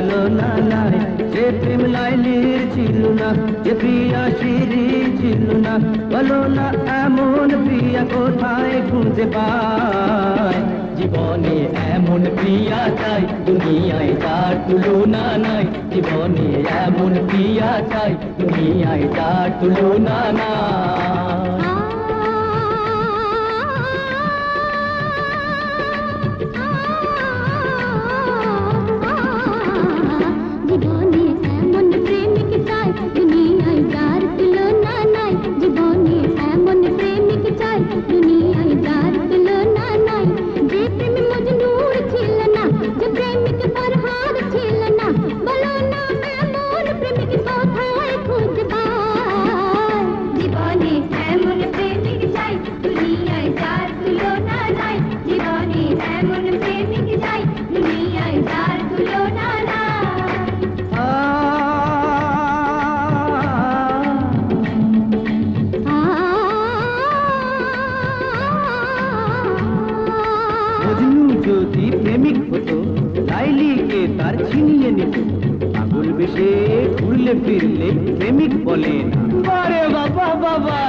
তুলনা নাই। যে প্রেম লাইলির ছিল না, যে প্রিয়া শিরি ছিল না, বলো না এমন প্রিয়া কোথায় খুঁজে পায়। জীবনে এমন প্রিয়া চাই, দুনিয়ায় তার তুলনা নাই। জীবনে এমন প্রিয়া চাই, দুনিয়ায় তার তুলনা নাই। জীবনে এমন প্রেমিক চাই, দুনিয়ায় যার তুলনা নাই। জীবনে এমন প্রেমিক চাই, দুনিয়ায় যার তুলনা নাই। যে প্রেমে মজনূর ছিল না, যে প্রেমিক ফরহাদ ছিল না, বলো না এমন প্রেমিক কোথায় খুঁজে পায়। জীবনে এমন প্রেমিক চাই, দুনিয়ায় যার তুলনা নাই। জীবনে এমন প্রেমিক চাই, দুনিয়ায় যার তুলনা নাই। মজনু যদি প্রেমিক হতো, লাইলিকে তার ছিনিয়ে নিত। পাগল বেশে ঘুরলে ফিরলে প্রেমিক বলে না। বারে বাবা বাবা,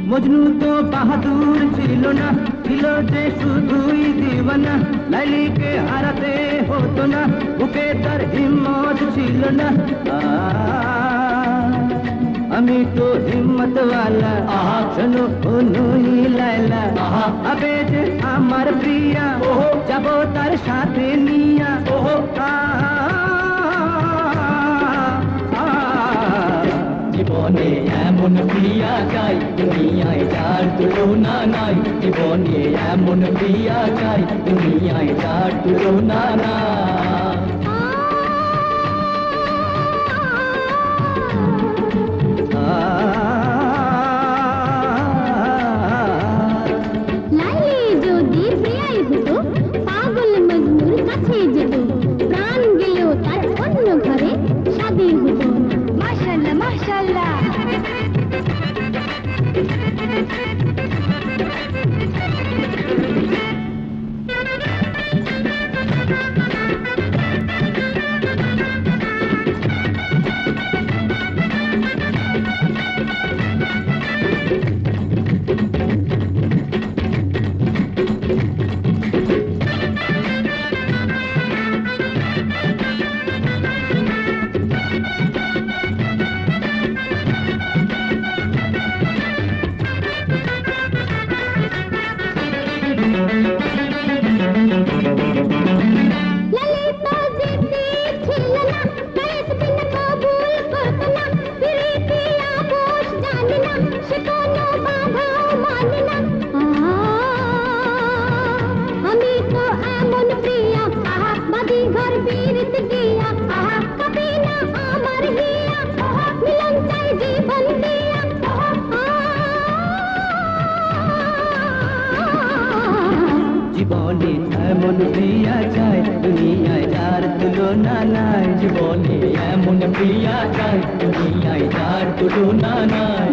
মজনু তো বাহাদুর ছিল না, ছিল যে শুধুই দিওয়ানা। লাইলিকে হারাতে হতো না, বুকে তার হিম্মত ছিল না। আমি তো হিম্মত ওয়ালা, শোনো ও নুই লাইলা। আবে যে আমার প্রিয়া, যাবো তার সাথে নিয়া। জীবনে এমন প্রিয়া চাই, দুনিয়ায় যার তুলনা নাই। জীবনে এমন প্রিয়া চাই, দুনিয়ায় যার তুলনা নাই। লাইলি যদি প্রিয়াই হতো, পাগল মজনুর কাছে যেত। প্রাণ গেলেও তার অন্য ঘরে শাদী হতো না। মাশাআল্লাহ মাশাআল্লাহ। ললিতা জিদ্দি ছিল না, বয়স বিন কবুল করত না। প্রীতি আপোষ জানে না, সে কোনো বাধা মানে না। আমি তো এমন প্রিয়া, বাদি ঘর বীরত গিয়া। কবি না আমার হিয়া, মিলন চাই জীবন দিয়া। জীবনে এমন প্রিয়া চাই, দুনিয়ায় যার তুলনা নাই। জীবনে এমন প্রিয়া চাই, দুনিয়ায় যার তুলনা নাই।